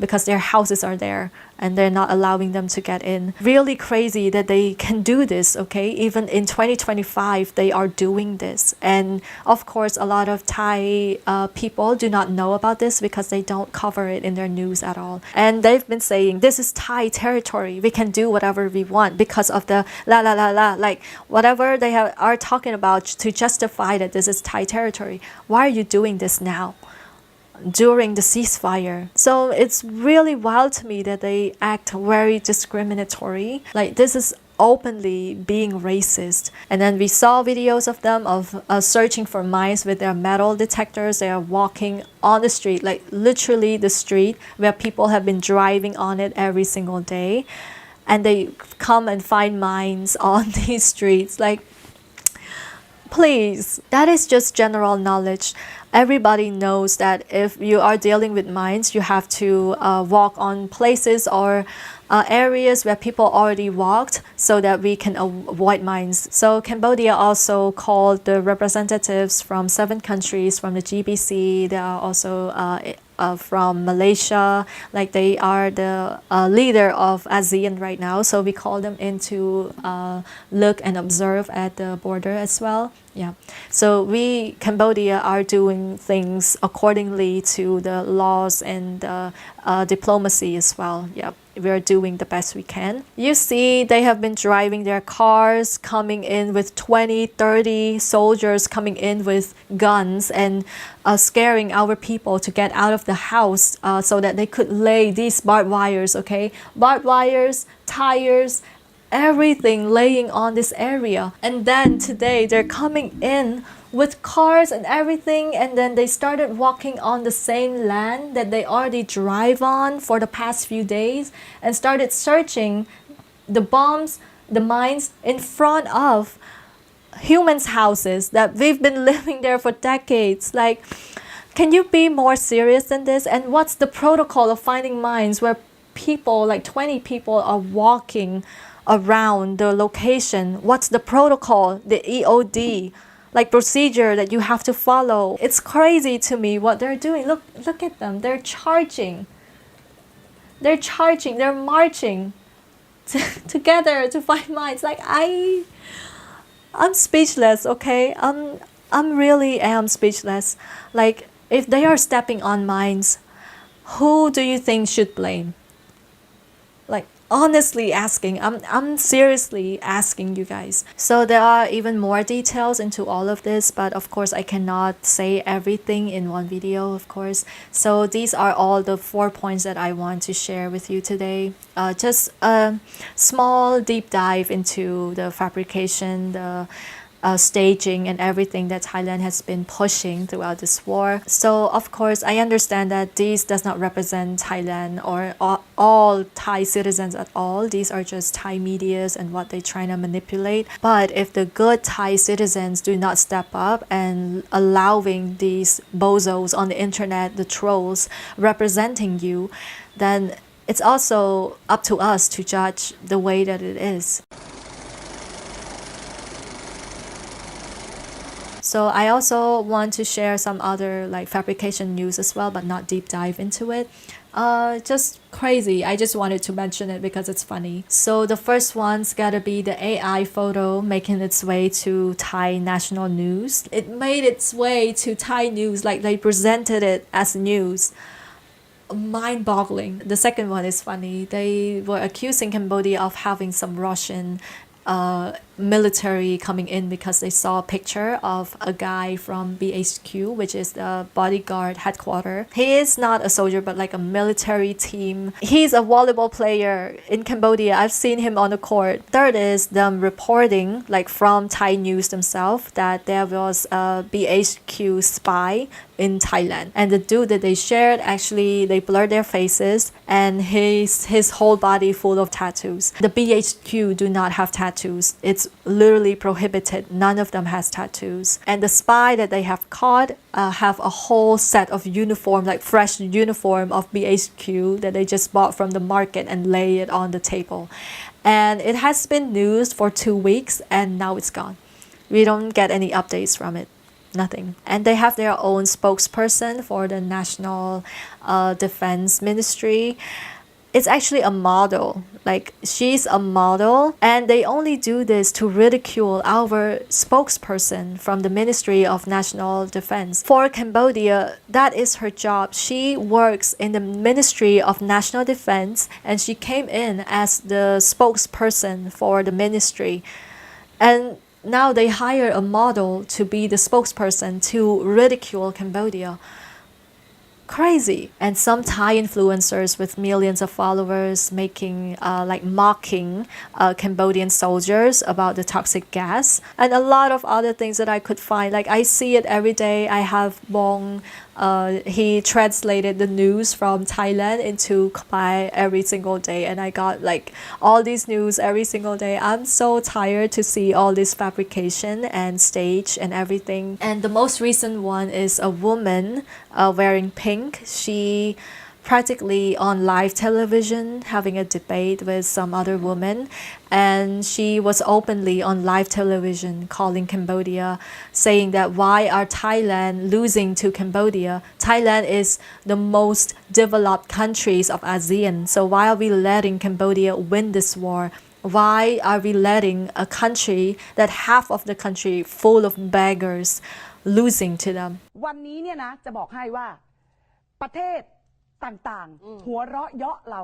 [SPEAKER 2] because their houses are there and they're not allowing them to get in. Really crazy that they can do this, okay? Even in 2025, they are doing this. And of course, a lot of Thai people do not know about this because they don't cover it in their news at all. And they've been saying, this is Thai territory. We can do whatever we want because of the like whatever they are talking about to justify that this is Thai territory. Why are you doing this now? During the ceasefire. So it's really wild to me that they act very discriminatory. Like this is openly being racist. And then we saw videos of them of searching for mines with their metal detectors. They are walking on the street, like literally the street where people have been driving on it every single day. And they come and find mines on these streets. Like, please, that is just general knowledge. Everybody knows that if you are dealing with mines, you have to walk on places or areas where people already walked so that we can avoid mines. So Cambodia also called the representatives from 7 countries from the GBC. There are also from Malaysia, like they are the leader of ASEAN right now. So we call them in to look and observe at the border as well. Yeah. So we, Cambodia, are doing things accordingly to the laws and diplomacy as well. Yeah. We're doing the best we can. You see, they have been driving their cars, coming in with 20, 30 soldiers coming in with guns and scaring our people to get out of the house so that they could lay these barbed wires, okay? Barbed wires, tires, everything laying on this area. And then today they're coming in with cars and everything, and then they started walking on the same land that they already drive on for the past few days and started searching the bombs, the mines in front of humans' houses that we've been living there for decades. Like, can you be more serious than this? And what's the protocol of finding mines where people, like 20 people, are walking around the location? What's the protocol, the EOD? Like procedure that you have to follow. It's crazy to me what they're doing. Look at them. They're charging. They're marching together to find mines. Like I'm speechless, okay? I'm really am speechless. Like if they are stepping on mines, who do you think should blame? Like honestly asking, I'm seriously asking you guys. So there are even more details into all of this, but of course I cannot say everything in one video, of course. So these are all the 4 points that I want to share with you today. Just a small deep dive into the fabrication, the staging and everything that Thailand has been pushing throughout this war. So of course I understand that these does not represent Thailand or all Thai citizens at all. These are just Thai medias and what they're trying to manipulate. But if the good Thai citizens do not step up and allowing these bozos on the internet, the trolls representing you, then it's also up to us to judge the way that it is. So I also want to share some other like fabrication news as well, but not deep dive into it. Just crazy. I just wanted to mention it because it's funny. So the first one's gotta be the AI photo making its way to Thai national news. It made its way to Thai news, like they presented it as news. Mind-boggling. The second one is funny. They were accusing Cambodia of having some Russian military coming in because they saw a picture of a guy from BHQ, which is the bodyguard headquarters. He is not a soldier, but like a military team. He's a volleyball player in Cambodia. I've seen him on the court. Third is them reporting, like from Thai news themselves, that there was a BHQ spy in Thailand. And the dude that they shared, actually, they blurred their faces and his whole body full of tattoos. The BHQ do not have tattoos. It's literally prohibited. None of them has tattoos. And the spy that they have caught have a whole set of uniform, like fresh uniform of BHQ that they just bought from the market and lay it on the table. And it has been news for 2 weeks and now it's gone. We don't get any updates from it. Nothing. And they have their own spokesperson for the National Defense Ministry. It's actually a model. Like, she's a model, and they only do this to ridicule our spokesperson from the Ministry of National Defense. For Cambodia, that is her job. She works in the Ministry of National Defense, and she came in as the spokesperson for the ministry. And now they hire a model to be the spokesperson to ridicule Cambodia. Crazy. And some Thai influencers with millions of followers making like mocking Cambodian soldiers about the toxic gas, and a lot of other things that I could find. Like, I see it every day. I have Bong, he translated the news from Thailand into Khmer every single day, and I got like all these news every single day. I'm so tired to see all this fabrication and stage and everything. And the most recent one is a woman wearing pink. She practically on live television having a debate with some other woman, and she was openly on live television calling Cambodia, saying that why are Thailand losing to Cambodia? Thailand is the most developed countries of ASEAN, so why are we letting Cambodia win this war? Why are we letting a country that half of the country full of beggars losing to them?
[SPEAKER 8] วันนี้เนี่ยนะจะบอกให้ว่าประเทศต่างๆหัวเราะเยาะเร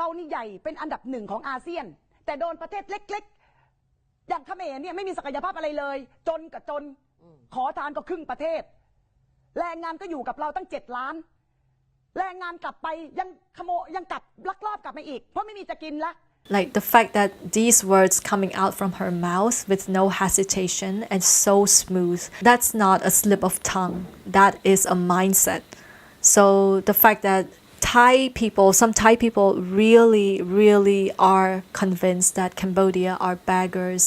[SPEAKER 8] านี่ใหญ่เป็นอันดับ1ของอาเซียนแต่โดนประเทศเล็กๆอย่างเขมรเนี่ยไม่มีศักยภาพอะไรเลยจนกับจนขอทานก็ครึ่งประเทศแรงงานก็อยู่กับเราตั้ง7 ล้านแรงงานกลับไปยังกลับลักลอบกลับมาอีกเพราะไม่มีจะกินละ
[SPEAKER 2] Like the fact that these words coming out from her mouth with no hesitation and so smooth, that's not a slip of tongue. That is a mindset. So the fact that some Thai people really are convinced that Cambodia are beggars.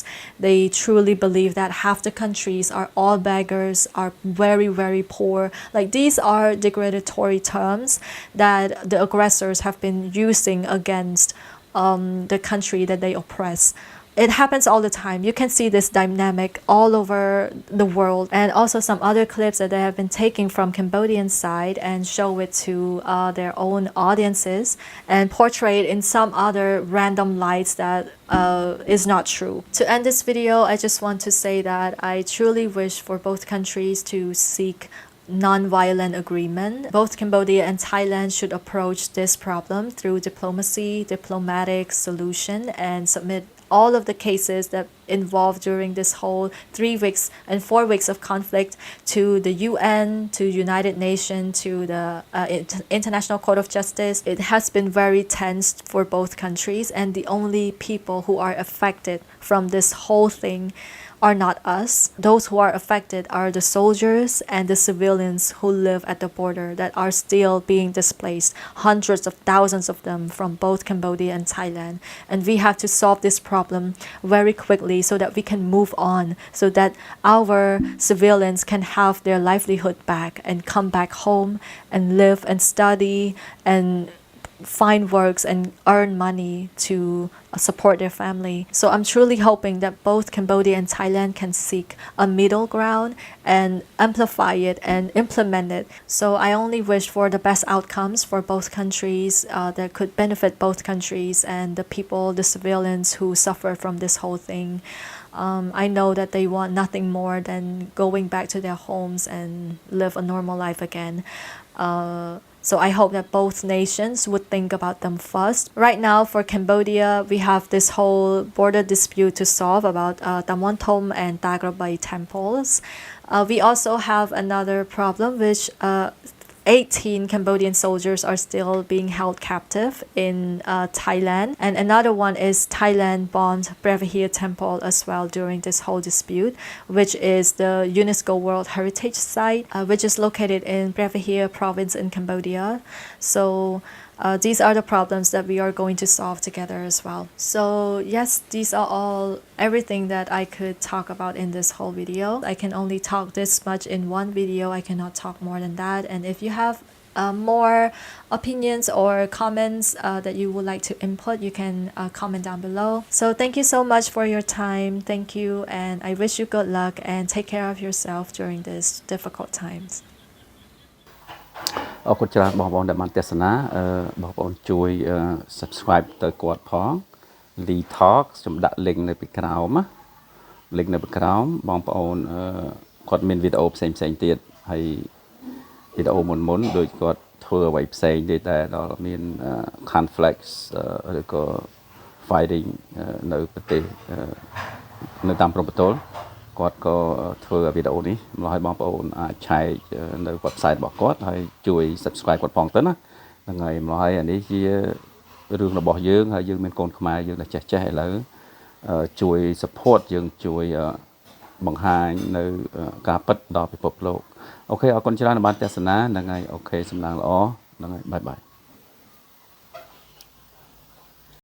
[SPEAKER 2] They truly believe that half the countries are all beggars, are very poor. Like, these are degradatory terms that the aggressors have been using against the country that they oppress. It happens all the time. You can see this dynamic all over the world, and also some other clips that they have been taking from Cambodian side and show it to their own audiences and portray it in some other random lights that is not true. To end this video, I just want to say that I truly wish for both countries to seek non-violent agreement. Both Cambodia and Thailand should approach this problem through diplomacy, diplomatic solution, and submit all of the cases that involved during this whole 3 weeks and 4 weeks of conflict to the UN, to United Nations, to the International Court of Justice. It has been very tense for both countries, and the only people who are affected from this whole thing are not us. Those who are affected are the soldiers and the civilians who live at the border that are still being displaced, hundreds of thousands of them from both Cambodia and Thailand. And we have to solve this problem very quickly so that we can move on, so that our civilians can have their livelihood back and come back home and live and study and find works and earn money to support their family. So I'm truly hoping that both Cambodia and Thailand can seek a middle ground and amplify it and implement it. So I only wish for the best outcomes for both countries that could benefit both countries and the people, the civilians who suffer from this whole thing. I know that they want nothing more than going back to their homes and live a normal life again. So I hope that both nations would think about them first. Right now for Cambodia, we have this whole border dispute to solve about Tam Wan Thom and Ta Krabai temples. We also have another problem which 18 Cambodian soldiers are still being held captive in Thailand. And another one is Thailand bombed Brevahir Temple as well during this whole dispute, which is the UNESCO World Heritage Site, which is located in Brevahir province in Cambodia. So these are the problems that we are going to solve together as well. So yes, these are all everything that I could talk about in this whole video. I can only talk this much in one video. I cannot talk more than that. And if you have more opinions or comments that you would like to input, you can comment down below. So thank you so much for your time. Thank you, and I wish you good luck and take care of yourself during these difficult times.
[SPEAKER 1] អរគុណច្រើនបងប្អូនដែលបានទស្សនាបងប្អូនជួយ subscribe ទៅគាត់ផង Lee Talk ខ្ញុំដាក់ link នៅពីក្រោមណា link នៅពីក្រោមបងប្អូនគាត់មានវីដេអូផ្សេងទៀតហើយវីដេអូមុនដូចគាត់ធ្វើអ្វីផ្សេងទេតែដល់មាន conflicts ឬក៏ fighting នៅប្រទេសនៅតាមព្រំប្រទល់គាត់ក៏ធ្វើវីដេអូនេះមកឲ្យបងប្អូនអាចឆែកនៅ website របស់គាត់ហើយជួយ subscribe គាត់ផងទៅណាហ្នឹងហើយមកឲ្យអានេះជារឿងរបស់យើងហើយយើងមានកូនខ្មែរយើងដែលចេះឥឡូវជួយ support យើងជួយបង្ហាញនៅការពិតដល់ពិភពលោកអូខេអរគុណច្រើនដែលបានទស្សនាហ្នឹងហើយអូខេសំណាងល្អហ្នឹងហើយបាយ